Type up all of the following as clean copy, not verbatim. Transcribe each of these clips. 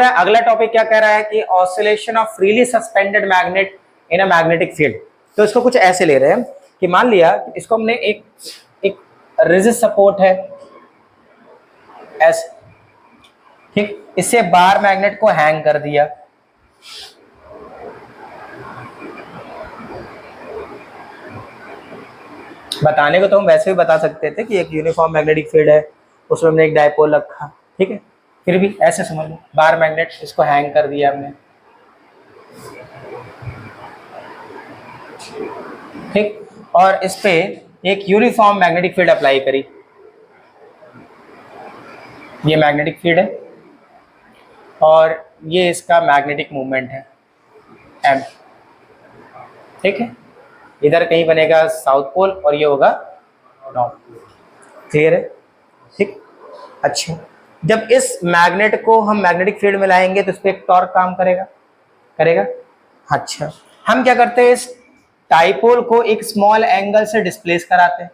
अगला टॉपिक क्या कह रहा है कि oscillation of freely suspended magnet in a magnetic field. तो इसको कुछ ऐसे ले रहे हैं कि मान लिया इसको हमने एक रिजिड सपोर्ट है ऐसे, ठीक, इससे बार मैग्नेट को हैंग कर दिया। बताने को तो हम वैसे भी बता सकते थे कि एक यूनिफॉर्म मैग्नेटिक फील्ड है, उसमें हमने एक डायपोल रखा, ठीक है, फिर भी ऐसे समझ लो बार मैग्नेट, इसको हैंग कर दिया हमने, ठीक, और इस पे एक यूनिफॉर्म मैग्नेटिक फील्ड अप्लाई करी। ये मैग्नेटिक फील्ड है और ये इसका मैग्नेटिक मूवमेंट है एम, ठीक है। इधर कहीं बनेगा साउथ पोल और ये होगा नॉर्थ। क्लियर है, ठीक। अच्छा, जब इस मैग्नेट को हम मैग्नेटिक फील्ड में लाएंगे तो इस पर एक टॉर्क काम करेगा। अच्छा, हम क्या करते हैं, इस डाइपोल को एक स्मॉल एंगल से डिस्प्लेस कराते हैं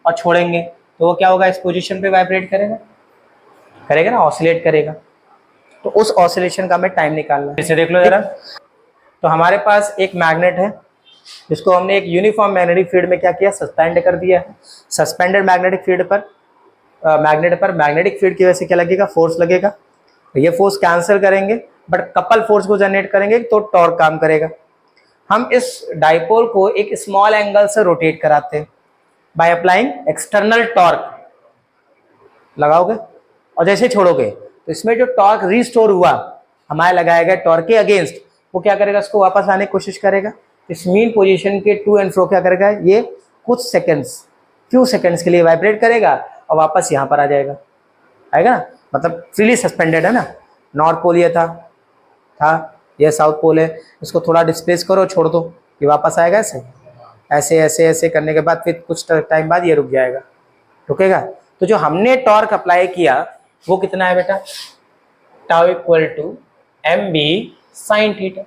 और छोड़ेंगे तो वो क्या होगा, इस पोजीशन पे वाइब्रेट करेगा ना, ऑसिलेट करेगा। तो उस ऑसिलेशन का हमें टाइम निकालना है। इसे देख लो जरा। तो हमारे पास एक मैग्नेट है जिसको हमने एक यूनिफॉर्म मैग्नेटिक फील्ड में क्या किया, सस्पेंड कर दिया है। सस्पेंडेड मैग्नेटिक फील्ड पर मैग्नेटिक फील्ड की वजह से क्या लगेगा, फोर्स लगेगा। ये फोर्स कैंसिल करेंगे बट कपल फोर्स को जनरेट करेंगे तो टॉर्क काम करेगा। हम इस डाइपोल को एक स्मॉल एंगल से रोटेट कराते हैं बाय अप्लाइंग एक्सटर्नल टॉर्क। लगाओगे और जैसे छोड़ोगे तो इसमें जो टॉर्क रिस्टोर हुआ हमारे लगाया गया टॉर्क के अगेंस्ट, वो क्या करेगा, उसको वापस लाने की कोशिश करेगा। इस मीन पोजीशन के टू एंड फ्रो क्या करेगा, ये कुछ सेकंड्स, फ्यू सेकंड्स के लिए वाइब्रेट करेगा और वापस यहाँ पर आ जाएगा, आएगा ना। मतलब फ्रीली सस्पेंडेड है ना, नॉर्थ पोल ये था, ये साउथ पोल है, इसको थोड़ा डिस्प्लेस करो, छोड़ दो, ये वापस आएगा ऐसे करने के बाद फिर कुछ टाइम बाद ये रुक जाएगा, रुकेगा। तो जो हमने टॉर्क अप्लाई किया वो कितना है बेटा, tau equal to M B sine theta,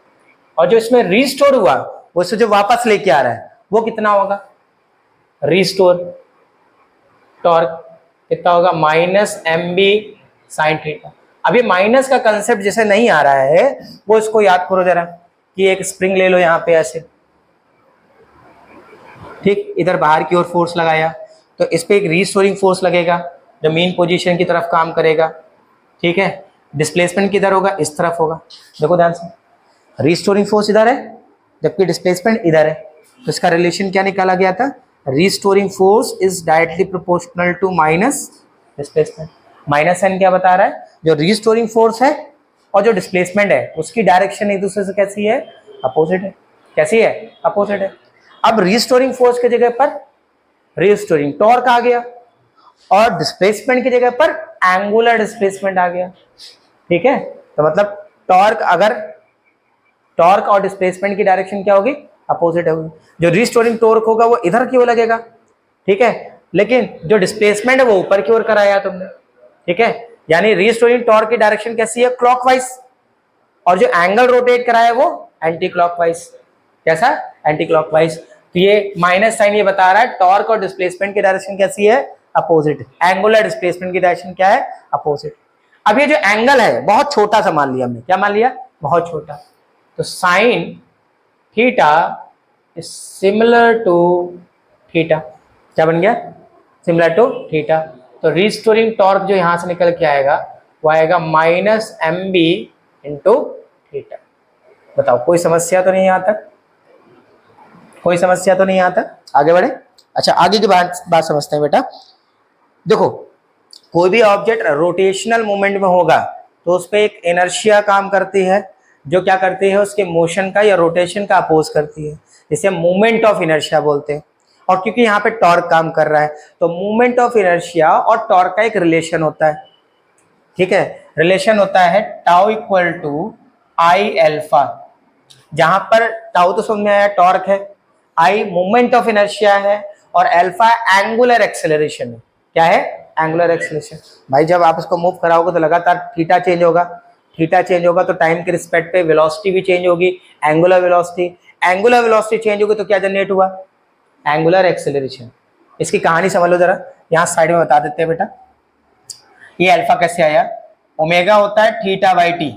और जो इसमें रिस्टोर हुआ वो इससे जो वापस लेके आ रहा है वो कितना होगा, रिस्टोर टॉर्क कितना होगा, minus M B sine theta. अभी माइनस का कंसेप्ट जैसे नहीं आ रहा है वो इसको याद करो जरा, कि एक स्प्रिंग ले लो यहाँ पे ऐसे, ठीक, इधर बाहर की ओर फोर्स लगाया तो इस पे एक रिस्टोरिंग फोर्स लगेगा जो मेन पोजीशन की तरफ काम करेगा, ठीक है। डिस्प्लेसमेंट किधर होगा, इस तरफ होगा। देखो ध्यान से, रिस्टोरिंग फोर्स इधर है जबकि डिस्प्लेसमेंट इधर है, तो इसका रिलेशन क्या निकाला गया था, restoring force is directly proportional to minus displacement. Minus sign क्या बता रहा है, जो रिस्टोरिंग फोर्स है और जो डिस्प्लेसमेंट है उसकी डायरेक्शन एक दूसरे से कैसी है, अपोजिट है। कैसी है, अपोजिट है। अब रिस्टोरिंग फोर्स की जगह पर रिस्टोरिंग टॉर्क आ गया और डिस्प्लेसमेंट की जगह पर एंगुलर डिस्प्लेसमेंट आ गया, ठीक है। तो मतलब टॉर्क और डिस्प्लेसमेंट की डायरेक्शन क्या होगी, अपोजिट होगी। जो रिस्टोरिंग टॉर्क होगा वो इधर की ओर लगेगा, ठीक है, लेकिन जो डिस्प्लेसमेंट है वो ऊपर की ओर कराया तुमने, ठीक है। यानी रिस्टोरिंग टॉर्क की डायरेक्शन कैसी है, क्लॉकवाइज, और जो एंगल रोटेट कराया वो एंटी क्लॉकवाइज। कैसा, एंटी क्लॉकवाइज। तो ये माइनस साइन ये बता रहा है टॉर्क और डिस्प्लेसमेंट की डायरेक्शन कैसी है, अपोजिट। एंगुलर डिस्प्लेसमेंट की डायरेक्शन क्या है, अपोजिट। अब ये जो एंगल है बहुत छोटा सा मान लिया हमने, क्या मान लिया, बहुत छोटा। तो sine theta is similar to theta, क्या बन गया, सिमिलर टू थीटा। तो रिस्टोरिंग टॉर्क जो यहां से निकल के आएगा वो आएगा minus M B into theta. बताओ कोई समस्या तो नहीं यहाँ तक, कोई समस्या तो नहीं यहाँ तक, आगे बढ़े। अच्छा, आगे की बात समझते हैं बेटा। देखो, कोई भी ऑब्जेक्ट रोटेशनल मूवमेंट में होगा तो उस पर एक इनर्शिया काम करती है जो क्या करती है, उसके मोशन का या रोटेशन का अपोज करती है, जिसे मूवमेंट ऑफ इनर्शिया बोलते हैं। और क्योंकि यहाँ पे टॉर्क काम कर रहा है तो मूवमेंट ऑफ इनर्शिया और टॉर्क का एक रिलेशन होता है, ठीक है। रिलेशन होता है tau equal to I alpha, जहां पर टाउ तो समझ में आया टॉर्क है, आई मूवमेंट ऑफ इनर्शिया है और अल्फा एंगुलर एक्सेलरेशन है। क्या है, एंगुलर एक्सेलरेशन। भाई जब आप इसको मूव कराओगे तो लगातार थीटा चेंज होगा, थीटा चेंज होगा तो टाइम के रिस्पेक्ट पे वेलोसिटी भी चेंज होगी, एंगुलर वेलोसिटी चेंज होगी तो क्या जनरेट हुआ, एंगुलर एक्सेलरेशन। इसकी कहानी समझ लो जरा, यहाँ साइड में बता देते हैं बेटा। ये अल्फा कैसे आया, ओमेगा होता है थीटा बाई टी,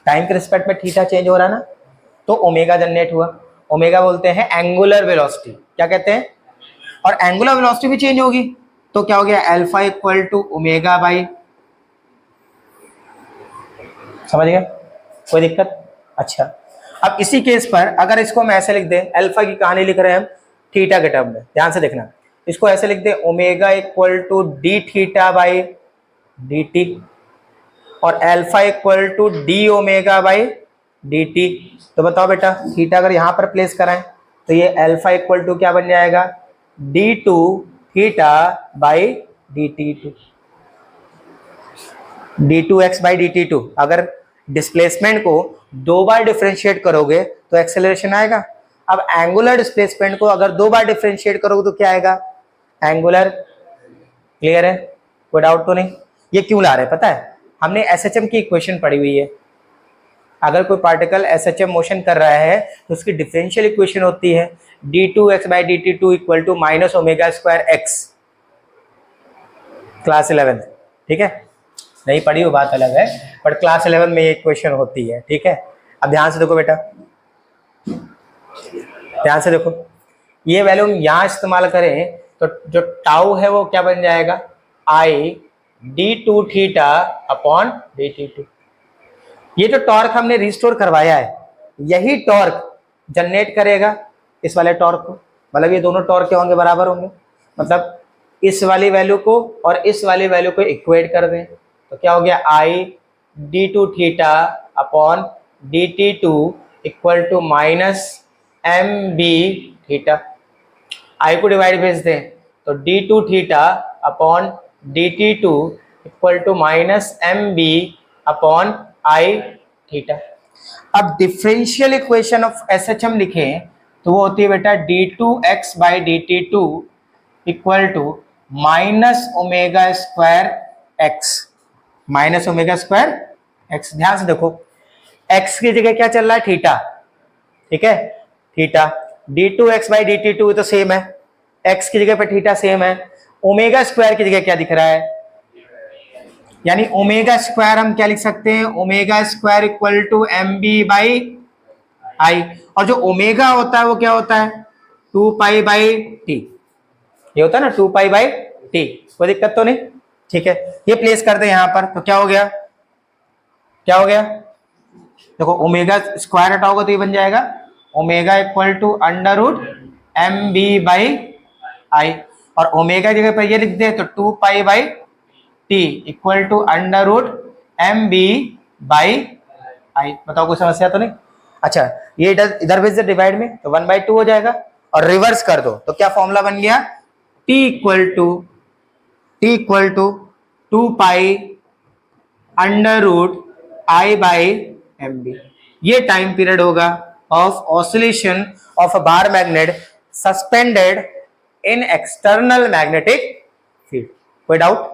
टाइम के रिस्पेक्ट में थीटा चेंज हो रहा है ना, तो ओमेगा जनरेट हुआ। ओमेगा बोलते हैं एंगुलर वेलोसिटी, क्या कहते हैं, और एंगुलर वेलोसिटी भी चेंज होगी तो क्या हो गया, alpha equal to omega by, समझ गए, कोई दिक्कत। अच्छा, अब इसी केस पर अगर इसको हम ऐसे लिख दें, अल्फा की कहानी लिख रहे हैं हम थीटा के टर्म में, ध्यान से देखना, इसको ऐसे लिख दें omega equal to d theta by D t, और alpha equal to d omega by D t. तो बताओ बेटा, थीटा अगर यहां पर प्लेस कराएं तो ये अल्फा इक्वल टू क्या बन जाएगा, D two theta by D T two, D two x by D T two. अगर डिस्प्लेसमेंट को दो बार डिफरेंशिएट करोगे तो एक्सेलरेशन आएगा। अब एंगुलर डिस्प्लेसमेंट को अगर दो बार डिफरेंशिएट करोगे तो क्या आएगा, एंगुलर। क्लियर है, कोई डाउट तो नहीं। ये क्यों ला रहे हैं पता है, हमने एसएचएम की इक्वेशन पढ़ी हुई है। अगर कोई पार्टिकल एसएचएम मोशन कर रहा है तो उसकी डिफरेंशियल इक्वेशन होती है D two x by D T two equal to minus omega square X, class 11, ठीक है, नहीं पढ़ी वो बात अलग है, बट क्लास 11 में ये इक्वेशन होती है, ठीक है। अब ध्यान से देखो बेटा, ध्यान से देखो, ये वैल्यू हम यहां इस्तेमाल करें तो जो टाउ है वो क्या बन जाएगा, I D two theta upon D T two. ये जो टॉर्क हमने रिस्टोर करवाया है, यही टॉर्क जनरेट करेगा इस वाले टॉर्क को, मतलब ये दोनों टॉर्क क्या होंगे, बराबर होंगे। मतलब इस वाली वैल्यू को और इस वाली वैल्यू को इक्वेट कर दें तो क्या हो गया, I D two theta upon D T two equal to minus M b theta. I को डिवाइड भेज दें तो d two theta upon D T two equal to minus M b upon I theta. अब differential equation of S H M लिखें तो वो होती है बेटा d two x by D T two equal to minus omega square x, minus omega square x. ध्यान से देखो, एक्स की जगह क्या चल रहा है, थीटा, ठीक है, theta. D two x by D T two तो सेम है, एक्स की जगह पे थीटा सेम है। ओमेगा स्क्वायर की जगह क्या दिख रहा है, यानी ओमेगा स्क्वायर हम क्या लिख सकते हैं, omega square equal to M B by I, और जो ओमेगा होता है वो क्या होता है, 2 पाई बाई टी, ये होता है ना 2 पाई बाई टी, कोई दिक्कत तो नहीं, ठीक है। ये प्लेस कर दे यहां पर तो क्या हो गया, क्या हो गया, देखो ओमेगा स्क्वायर हटाओगे तो ये बन जाएगा omega equal to under root M B by I, और ओमेगा जगह पर ये लिख दे तो 2 pi by T equal to under root M B by I. बताओ कोई समस्या तो नहीं। अच्छा, ये इधर भेज दे डिवाइड में तो 1/2 हो जाएगा, और रिवर्स कर दो तो क्या फॉर्मूला बन गया, t equal to 2 pi under root I by M B. ये टाइम पीरियड होगा of oscillation of a bar magnet suspended in external magnetic field. कोई डाउट।